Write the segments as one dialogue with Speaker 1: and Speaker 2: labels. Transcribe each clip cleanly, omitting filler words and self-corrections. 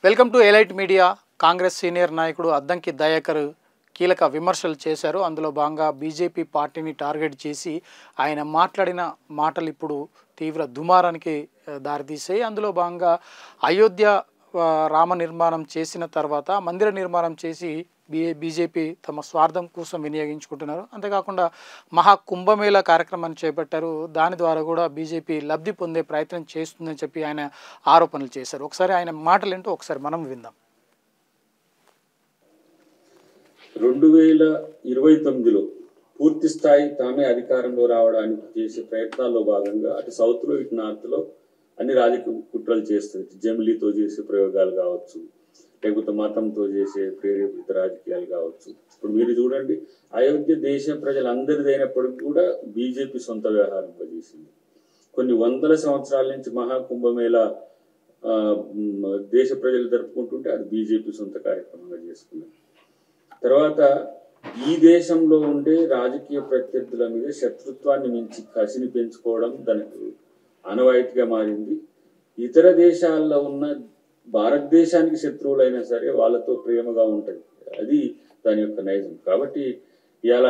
Speaker 1: Welcome to elite media. Congress senior నాయకుడు అద్దంకి దయాకర్ కీలక విమర్శలు చేశారు. అందులో భాగంగా బీజేపీ పార్టీని టార్గెట్ చేసి ఆయన మాట్లాడిన మాటలు ఇప్పుడు తీవ్ర దుమారానికి దారితీసాయి. అందులో భాగంగా అయోధ్య రామ నిర్మాణం చేసిన తర్వాత మందిర నిర్మాణం చేసి బీజేపీ తమ స్వార్థం కోసం వినియోగించుకుంటున్నారు. అంతేకాకుండా మహా కుంభమేళ కార్యక్రమాన్ని చేపట్టారు. దాని ద్వారా కూడా బీజేపీ లబ్ధి పొందే ప్రయత్నం చేస్తుందని చెప్పి ఆయన ఆరోపణలు చేశారు. ఒకసారి ఆయన మాటలు ఏంటో ఒకసారి మనం విందాం.
Speaker 2: 2029లో పూర్తి స్థాయి తామే అధికారంలో రావడానికి చేసే ప్రయత్నాల్లో భాగంగా అటు సౌత్లో ఇటు నార్త్లో అన్ని రాజకీయ కుట్రలు చేస్తుంది. జమిలీతో చేసే ప్రయోగాలు కావచ్చు, లేకపోతే మతంతో చేసే ప్రేరేపిత రాజకీయాలు కావచ్చు. ఇప్పుడు మీరు చూడండి, అయోధ్య దేశ ప్రజలందరిదైనప్పటికీ కూడా బీజేపీ సొంత వ్యవహారంగా చేసింది. కొన్ని వందల సంవత్సరాల నుంచి మహాకుంభమేళ దేశ ప్రజలు జరుపుకుంటుంటే అది బీజేపీ సొంత కార్యక్రమంగా చేసుకున్నారు. తర్వాత ఈ దేశంలో ఉండే రాజకీయ ప్రత్యర్థుల మీద శత్రుత్వాన్ని మించి కసిని పెంచుకోవడం దానికి ఆనవాయితీగా మారింది. ఇతర దేశాల్లో ఉన్న భారతదేశానికి శత్రువులైనా సరే వాళ్ళతో ప్రేమగా ఉంటుంది. అది దాని యొక్క నైజం. కాబట్టి ఇవాళ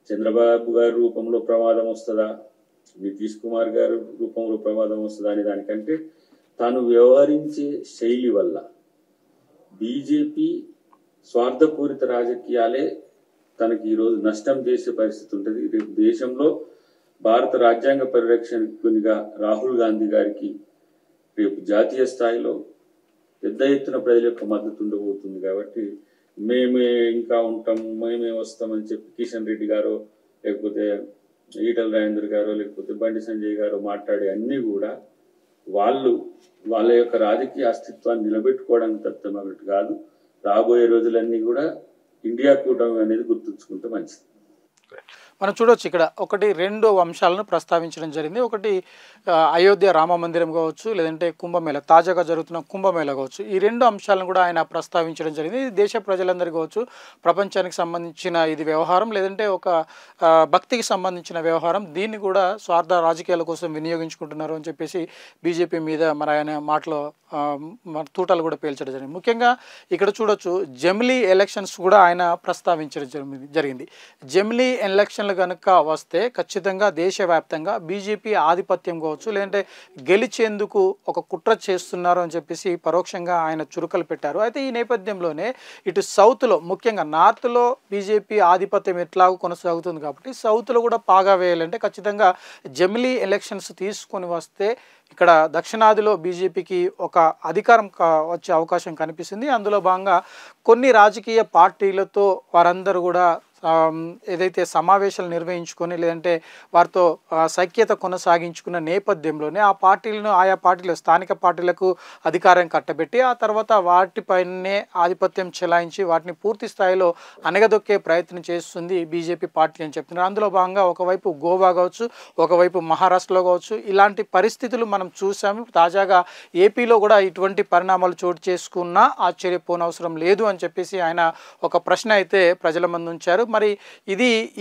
Speaker 2: చంద్రబాబు గారి రూపంలో ప్రమాదం వస్తుందా, నితీష్ కుమార్ గారి రూపంలో ప్రమాదం వస్తుందా అనే దానికంటే తాను వ్యవహరించే శైలి వల్ల బీజేపీ స్వార్థపూరిత రాజకీయాలే తనకి ఈరోజు నష్టం చేసే పరిస్థితి ఉంటుంది. రేపు దేశంలో భారత రాజ్యాంగ పరిరక్షకునిగా రాహుల్ గాంధీ గారికి రేపు జాతీయ స్థాయిలో పెద్ద ఎత్తున ప్రజల యొక్క మద్దతు ఉండబోతుంది. కాబట్టి మేమే ఇంకా ఉంటాం, మేమే వస్తామని చెప్పి కిషన్ రెడ్డి గారు, లేకపోతే ఈటల రాజేందర్ గారు, లేకపోతే బండి సంజయ్ గారు మాట్లాడే అన్నీ కూడా వాళ్ళ యొక్క రాజకీయ అస్తిత్వాన్ని నిలబెట్టుకోవడానికి తప్పమన్నట్టు కాదు. రాబోయే రోజులన్నీ కూడా ఇండియా కూటమి అనేది గుర్తుంచుకుంటే మంచిది.
Speaker 1: మనం చూడవచ్చు, ఇక్కడ ఒకటి రెండు అంశాలను ప్రస్తావించడం జరిగింది. ఒకటి అయోధ్య రామ మందిరం కావచ్చు, లేదంటే కుంభమేళ, తాజాగా జరుగుతున్న కుంభమేళ కావచ్చు. ఈ రెండు అంశాలను కూడా ఆయన ప్రస్తావించడం జరిగింది. ఇది దేశ ప్రజలందరికీ కావచ్చు, ప్రపంచానికి సంబంధించిన ఇది వ్యవహారం, లేదంటే ఒక భక్తికి సంబంధించిన వ్యవహారం. దీన్ని కూడా స్వార్థ రాజకీయాల కోసం వినియోగించుకుంటున్నారు అని చెప్పేసి బీజేపీ మీద మరి ఆయన మాటలో తూటాలు కూడా పేల్చడం జరిగింది. ముఖ్యంగా ఇక్కడ చూడొచ్చు, జమిలీ ఎలక్షన్స్ కూడా ఆయన ప్రస్తావించడం జరిగింది. జమిలీ ఎలక్షన్లు కనుక వస్తే ఖచ్చితంగా దేశవ్యాప్తంగా బీజేపీ ఆధిపత్యం కావచ్చు, లేదంటే గెలిచేందుకు ఒక కుట్ర చేస్తున్నారు అని చెప్పేసి పరోక్షంగా ఆయన చురుకలు పెట్టారు. అయితే ఈ నేపథ్యంలోనే ఇటు సౌత్లో, ముఖ్యంగా నార్త్లో బీజేపీ ఆధిపత్యం ఎట్లాగో కొనసాగుతుంది కాబట్టి సౌత్లో కూడా పాగా వేయాలంటే ఖచ్చితంగా జమిలీ ఎలక్షన్స్ తీసుకొని వస్తే ఇక్కడ దక్షిణాదిలో బీజేపీకి ఒక అధికారం వచ్చే అవకాశం కనిపిస్తుంది. అందులో భాగంగా కొన్ని రాజకీయ పార్టీలతో వారందరూ కూడా ఏదైతే సమావేశాలు నిర్వహించుకొని లేదంటే వారితో సఖ్యత కొనసాగించుకున్న నేపథ్యంలోనే ఆయా పార్టీలు స్థానిక పార్టీలకు అధికారం కట్టబెట్టి ఆ తర్వాత వాటిపైనే ఆధిపత్యం చెలాయించి వాటిని పూర్తి స్థాయిలో అణగదొక్కే ప్రయత్నం చేస్తుంది బీజేపీ పార్టీ అని చెప్తున్నారు. అందులో భాగంగా ఒకవైపు గోవా కావచ్చు, ఒకవైపు మహారాష్ట్రలో కావచ్చు, ఇలాంటి పరిస్థితులు మనం చూసాము. తాజాగా ఏపీలో కూడా ఇటువంటి పరిణామాలు చోటు చేసుకున్నా ఆశ్చర్యపోనవసరం లేదు అని చెప్పేసి ఆయన ఒక ప్రశ్న అయితే ప్రజల ముందు ఉంచారు. మరి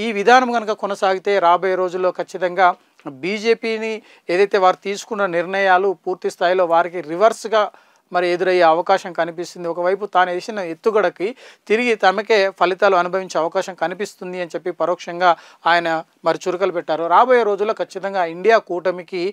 Speaker 1: ఈ విధానం కనుక కొనసాగితే రాబోయే రోజుల్లో ఖచ్చితంగా బీజేపీని ఏదైతే వారు తీసుకున్న నిర్ణయాలు పూర్తి స్థాయిలో వారికి రివర్స్గా మరి ఎదురయ్యే అవకాశం కనిపిస్తుంది. ఒకవైపు తాను వేసిన ఎత్తుగడకి తిరిగి తమకే ఫలితాలు అనుభవించే అవకాశం కనిపిస్తుంది అని చెప్పి పరోక్షంగా ఆయన మరి చురుకలు పెట్టారు. రాబోయే రోజుల్లో ఖచ్చితంగా ఇండియా కూటమికి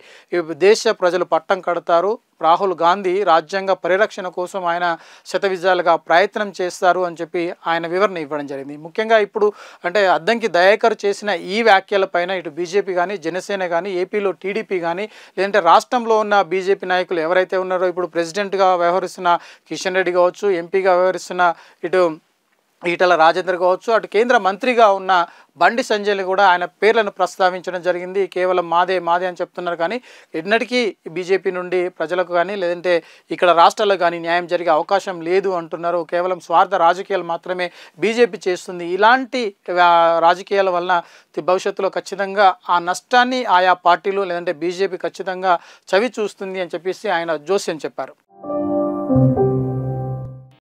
Speaker 1: దేశ ప్రజలు పట్టం కడతారు. రాహుల్ గాంధీ రాజ్యాంగ పరిరక్షణ కోసం ఆయన శతవిజయాలుగా ప్రయత్నం చేస్తారు అని చెప్పి ఆయన వివరణ ఇవ్వడం జరిగింది. ముఖ్యంగా ఇప్పుడు అంటే అద్దంకి దయాకర్ చేసిన ఈ వ్యాఖ్యలపైన ఇటు బీజేపీ కానీ, జనసేన కానీ, ఏపీలో టీడీపీ కానీ, లేదంటే రాష్ట్రంలో ఉన్న బీజేపీ నాయకులు ఎవరైతే ఉన్నారో, ఇప్పుడు ప్రెసిడెంట్గా వ్యవహరిస్తున్న కిషన్ రెడ్డి కావచ్చు, ఎంపీగా వ్యవహరిస్తున్న ఇటు ఈటల రాజేందర్ కావచ్చు, అటు కేంద్ర మంత్రిగా ఉన్న బండి సంజయ్ని కూడా ఆయన పేర్లను ప్రస్తావించడం జరిగింది. కేవలం మాదే అని చెప్తున్నారు. కానీ ఎన్నటికీ బీజేపీ నుండి ప్రజలకు కానీ లేదంటే ఇక్కడ రాష్ట్రాలకు కానీ న్యాయం జరిగే అవకాశం లేదు అంటున్నారు. కేవలం స్వార్థ రాజకీయాలు మాత్రమే బీజేపీ చేస్తుంది. ఇలాంటి రాజకీయాల వలన భవిష్యత్తులో ఖచ్చితంగా ఆ నష్టాన్ని ఆయా పార్టీలు లేదంటే బీజేపీ ఖచ్చితంగా చవి చూస్తుంది అని చెప్పేసి ఆయన జోస్యం చెప్పారు.